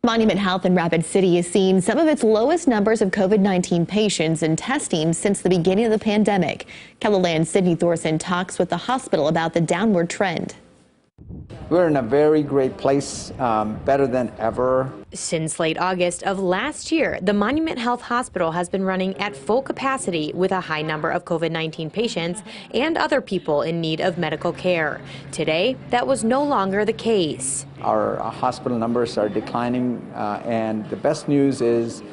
Monument Health in Rapid City is seeing some of its lowest numbers of COVID-19 patients and testing since the beginning of the pandemic. KELOLAND's Sydney Thorson talks with the hospital about the downward trend. We're in a very great place, better than ever. Since late August of last year, the Monument Health Hospital has been running at full capacity with a high number of COVID-19 patients and other people in need of medical care. Today, that was no longer the case. Our hospital numbers are declining, and the best news is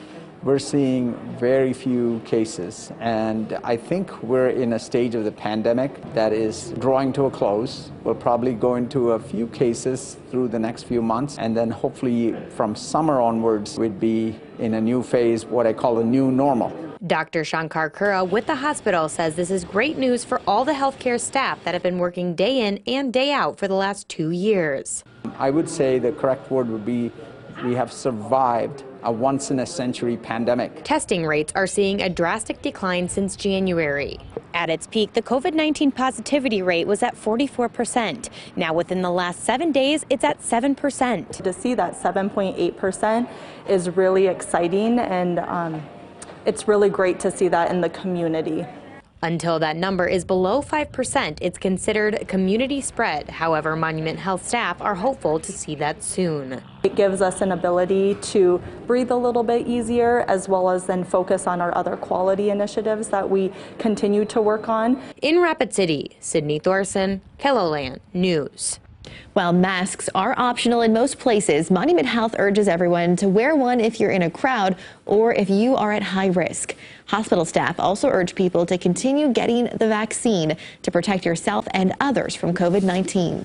we're seeing very few cases, and I think we're in a stage of the pandemic that is drawing to a close. We'll probably go into a few cases through the next few months, and then hopefully from summer onwards we'd be in a new phase, what I call a new normal. Dr. Shankar Kura with the hospital says this is great news for all the healthcare staff that have been working day in and day out for the last 2 years. I would say the correct word would be we have survived a once-in-a-century pandemic. Testing rates are seeing a drastic decline since January. At its peak, the COVID-19 positivity rate was at 44%. Now, within the last 7 days, it's at 7%. To see that 7.8% is really exciting, and it's really great to see that in the community. Until that number is below 5%, it's considered community spread. However, Monument Health staff are hopeful to see that soon. It gives us an ability to breathe a little bit easier, as well as then focus on our other quality initiatives that we continue to work on. In Rapid City, Sydney Thorson, KELOLAND News. While masks are optional in most places, Monument Health urges everyone to wear one if you're in a crowd or if you are at high risk. Hospital staff also urge people to continue getting the vaccine to protect yourself and others from COVID-19.